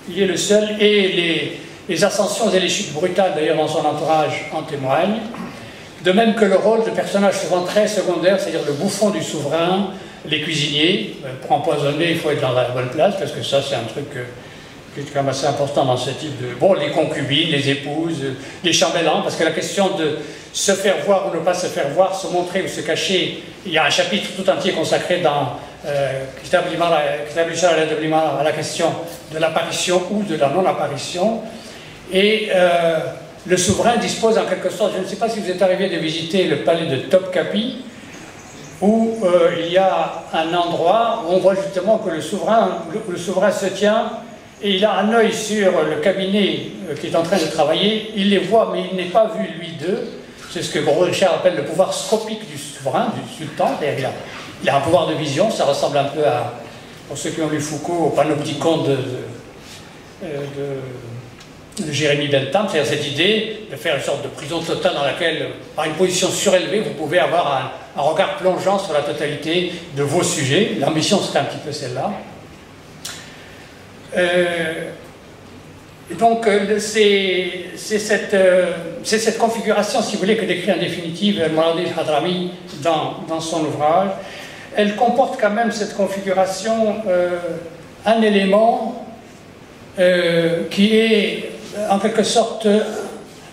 Il est le seul, et les ascensions et les chutes brutales d'ailleurs dans son entourage en témoignent. De même que le rôle de personnages souvent très secondaires, c'est-à-dire le bouffon du souverain, les cuisiniers. Pour empoisonner, il faut être dans la bonne place, parce que ça, c'est un truc qui est quand même assez important dans ce type de... Bon, les concubines, les épouses, les chambellans, parce que la question de se faire voir ou ne pas se faire voir, se montrer ou se cacher, il y a un chapitre tout entier consacré dans Kitab al-Limara à la question de l'apparition ou de la non-apparition. Et le souverain dispose en quelque sorte, je ne sais pas si vous êtes arrivé de visiter le palais de Topkapi, où il y a un endroit où on voit justement que le souverain se tient et il a un œil sur le cabinet qui est en train de travailler. Il les voit, mais il n'est pas vu lui d'eux. C'est ce que Richard appelle le pouvoir scopique du souverain, du sultan. Il a un pouvoir de vision, ça ressemble un peu à, pour ceux qui ont lu Foucault, au panopticon de Jérémie Bentham, c'est-à-dire cette idée de faire une sorte de prison totale dans laquelle, par une position surélevée, vous pouvez avoir un regard plongeant sur la totalité de vos sujets. L'ambition, c'est un petit peu celle-là. Donc, c'est cette configuration, si vous voulez, que décrit en définitive El-Maradi al-Hadrami dans son ouvrage. Elle comporte quand même, cette configuration, un élément qui est en quelque sorte,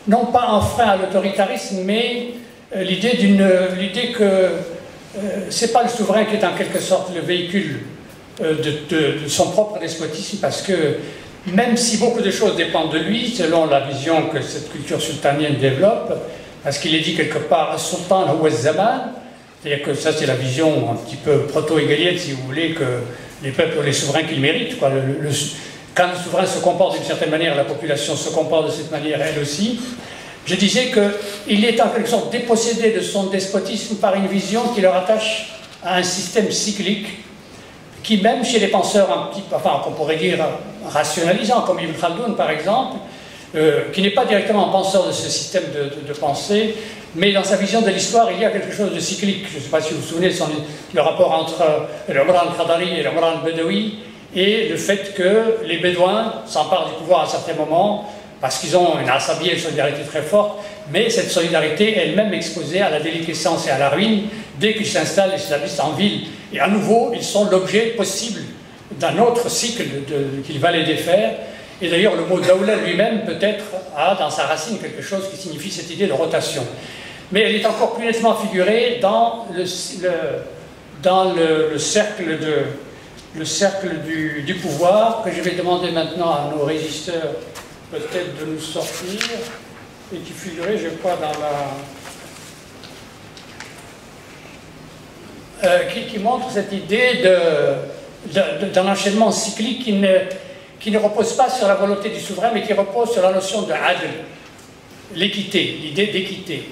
non pas un frein à l'autoritarisme, mais l'idée que c'est pas le souverain qui est en quelque sorte le véhicule de son propre despotisme, parce que même si beaucoup de choses dépendent de lui, selon la vision que cette culture sultanienne développe, parce qu'il est dit quelque part « Sultan huwa zaman », c'est-à-dire que ça c'est la vision un petit peu proto-hégélienne, si vous voulez, que les peuples ont les souverains qu'ils méritent, quoi. Quand le souverain se comporte d'une certaine manière, la population se comporte de cette manière elle aussi. Je disais qu'il est en quelque sorte dépossédé de son despotisme par une vision qui le rattache à un système cyclique qui, même chez les penseurs un petit peu, enfin, qu'on pourrait dire rationalisants, comme Ibn Khaldoun par exemple, qui n'est pas directement un penseur de ce système de pensée, mais dans sa vision de l'histoire, il y a quelque chose de cyclique. Je ne sais pas si vous vous souvenez, le rapport entre l'Umran al-Khadari et l'Umran al-Bedawi, et le fait que les Bédouins s'emparent du pouvoir à un certain moment, parce qu'ils ont une asabiyya, une solidarité très forte, mais cette solidarité elle-même exposée à la déliquescence et à la ruine dès qu'ils s'installent et s'établissent en ville. Et à nouveau, ils sont l'objet possible d'un autre cycle qu'il va les défaire. Et d'ailleurs, le mot Dawla lui-même, peut-être, a dans sa racine quelque chose qui signifie cette idée de rotation. Mais elle est encore plus nettement figurée dans le cercle du pouvoir, que je vais demander maintenant à nos régisseurs peut-être de nous sortir, et qui figurait, je crois, dans la... qui montre cette idée d'un enchaînement cyclique qui ne repose pas sur la volonté du souverain, mais qui repose sur la notion de adl, l'équité, l'idée d'équité.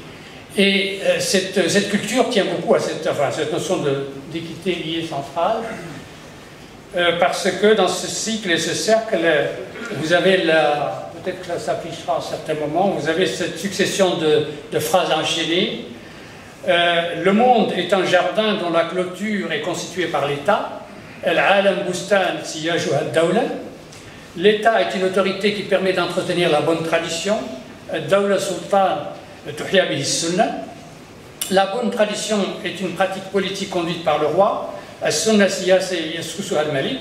Et cette culture tient beaucoup à cette notion d'équité liée centrale, parce que dans ce cycle et ce cercle, vous avez peut-être que ça s'affichera à certains moments, vous avez cette succession de phrases enchaînées. Le monde est un jardin dont la clôture est constituée par l'État. Al-alam bustan siyajuha ad-dawla. L'État est une autorité qui permet d'entretenir la bonne tradition. Ad-dawla sultan tuhya bihi sunnah. La bonne tradition est une pratique politique conduite par le roi. As-sunnah siyasa yaskusuha al-malik.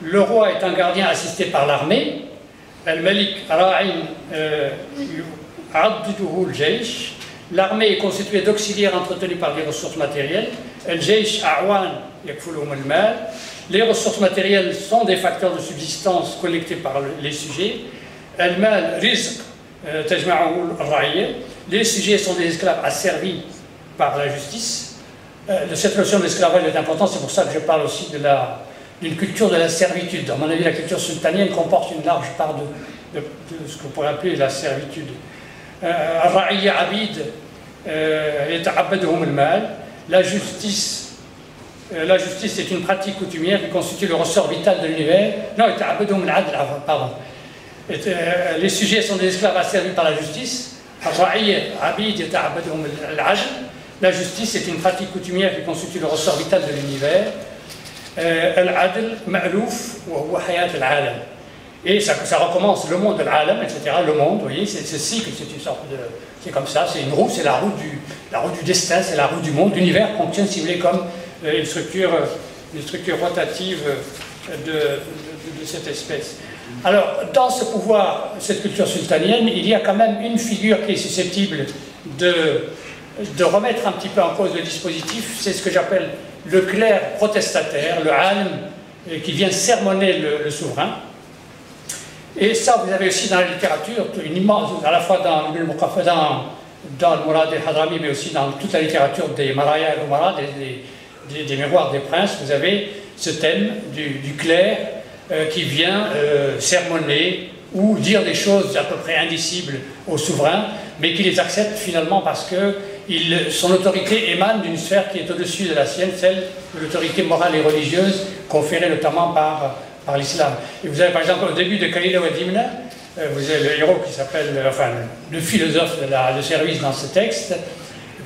Le roi est un gardien assisté par l'armée. Al-malik ra'in adduhu al-jaysh. L'armée est constituée d'auxiliaires entretenus par des ressources matérielles. Al-jaysh a'wan yakfuluhum al-mal. Les ressources matérielles sont des facteurs de subsistance collectés par les sujets. Al-mal rizq tajma'uhu al-ra'iyya. Les sujets sont des esclaves asservis par la justice. De cette notion d'esclavage est importante, c'est pour ça que je parle aussi d'une culture de la servitude. À mon avis, la culture sultanienne comporte une large part de ce qu'on pourrait appeler la servitude. Ar-ra'iyya abid yata'abbaduhum al-mal. La justice est une pratique coutumière qui constitue le ressort vital de l'univers. Non, yata'abbaduhum al-adl, pardon. Les sujets sont des esclaves asservis par la justice. Ar-ra'iyya abid yata'abbaduhum al-adl. La justice est une pratique coutumière qui constitue le ressort vital de l'univers. Al-adl ma'louf wa huwa hayat al-alam. Et ça recommence, le monde de l'Alam, etc., le monde, vous voyez, c'est ce cycle, c'est une sorte de... C'est comme ça, c'est une roue, c'est la roue du destin, c'est la roue du monde. L'univers contient, si vous voulez, comme une structure rotative de cette espèce. Alors, dans ce pouvoir, cette culture sultanienne, il y a quand même une figure qui est susceptible de remettre un petit peu en cause le dispositif, c'est ce que j'appelle le clerc protestataire, le alim, qui vient sermonner le souverain. Et ça, vous avez aussi dans la littérature, une immense, à la fois dans le Mourad el-Hadrami, mais aussi dans toute la littérature des Maraya et Umara, des mémoires des princes, vous avez ce thème du clerc qui vient sermonner ou dire des choses à peu près indicibles au souverain, mais qui les accepte finalement parce que son autorité émane d'une sphère qui est au-dessus de la sienne, celle de l'autorité morale et religieuse conférée notamment par l'islam. Et vous avez par exemple au début de Khalil al-Dimna, vous avez le héros qui s'appelle, enfin le philosophe de service dans ce texte,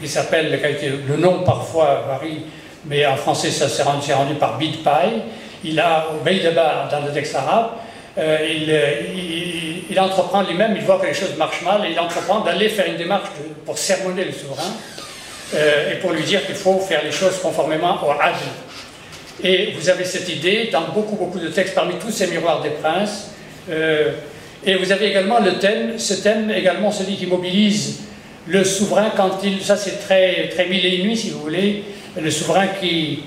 qui s'appelle, le nom parfois varie, mais en français ça s'est rendu par Bid Pai. Il a, au Beydaba, dans le texte arabe, il entreprend lui-même, il voit que les choses marchent mal, et il entreprend d'aller faire une démarche pour sermonner le souverain, et pour lui dire qu'il faut faire les choses conformément au adl. Et vous avez cette idée dans beaucoup de textes, parmi tous ces miroirs des princes, et vous avez également ce thème également celui qui mobilise le souverain quand ça c'est très mille et une nuits si vous voulez, le souverain je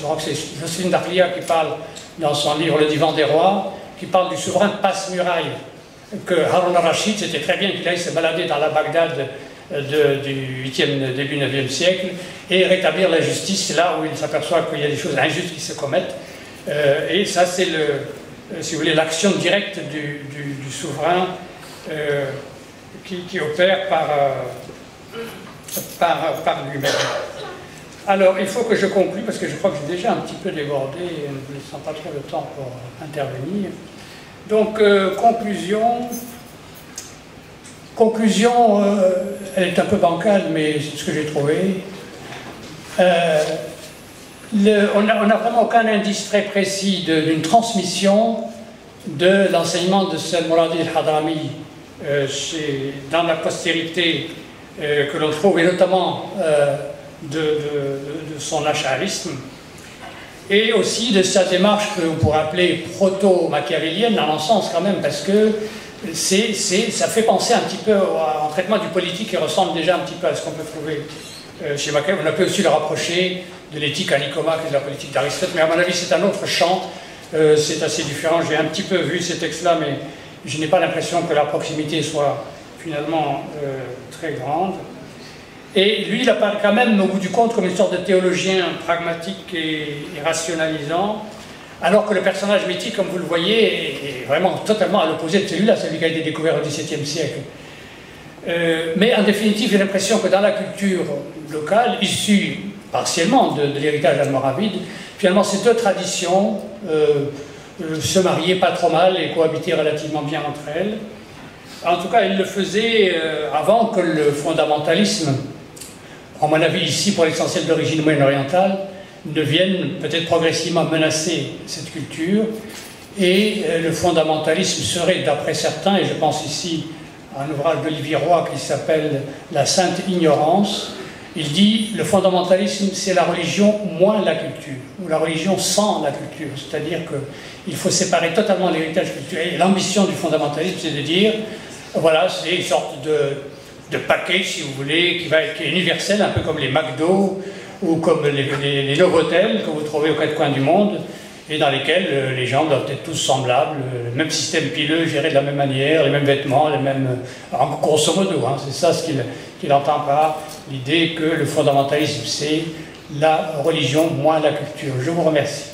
crois que c'est Jocelyne Darlia qui parle dans son livre Le Divan des Rois, qui parle du souverain passe-muraille, que Harun al-Rachid, c'était très bien qu'il aille se balader dans la Bagdad du 8e, début 9e siècle, et rétablir la justice là où il s'aperçoit qu'il y a des choses injustes qui se commettent. Et ça, c'est, si vous voulez, l'action directe du souverain qui opère par lui-même. Alors, il faut que je conclue, parce que je crois que j'ai déjà un petit peu débordé, en ne laissant pas trop de temps pour intervenir. Donc, conclusion, elle est un peu bancale, mais c'est ce que j'ai trouvé. On n'a vraiment aucun indice très précis d'une transmission de l'enseignement de Sayyid Mourad el-Hadrami dans la postérité que l'on trouve, et notamment de son acharisme, et aussi de sa démarche que l'on pourrait appeler proto-machiavélienne, dans un sens quand même, parce que ça fait penser un petit peu en traitement du politique qui ressemble déjà un petit peu à ce qu'on peut trouver chez Machiavel. On peut aussi le rapprocher de l'éthique à Nicomaque et de la politique d'Aristote, mais à mon avis c'est un autre champ, c'est assez différent. J'ai un petit peu vu ces textes-là, mais je n'ai pas l'impression que la proximité soit finalement très grande. Et lui, il apparaît quand même, au bout du compte, comme une sorte de théologien pragmatique et rationalisant, alors que le personnage mythique, comme vous le voyez, est vraiment totalement à l'opposé de celui-là, celui qui a été découvert au XVIIe siècle. Mais en définitive, j'ai l'impression que dans la culture locale, issue partiellement de l'héritage almoravide, finalement ces deux traditions se mariaient pas trop mal et cohabitaient relativement bien entre elles. En tout cas, ils le faisaient avant que le fondamentalisme, à mon avis ici pour l'essentiel d'origine moyen-orientale, ne vienne peut-être progressivement menacer cette culture, et le fondamentalisme serait, d'après certains, et je pense ici à un ouvrage d'Olivier Roy qui s'appelle « La Sainte Ignorance », il dit « le fondamentalisme c'est la religion moins la culture », ou la religion sans la culture, c'est-à-dire qu'il faut séparer totalement l'héritage culturel. Et l'ambition du fondamentalisme c'est de dire, voilà, c'est une sorte de paquet, si vous voulez, qui est universel, un peu comme les McDo, ou comme les Novotel que vous trouvez aux quatre coins du monde, et dans lesquels les gens doivent être tous semblables, le même système pileux, géré de la même manière, les mêmes vêtements, les mêmes... grosso modo, hein, c'est ça ce qu'il entend par l'idée que le fondamentalisme, c'est la religion moins la culture. Je vous remercie.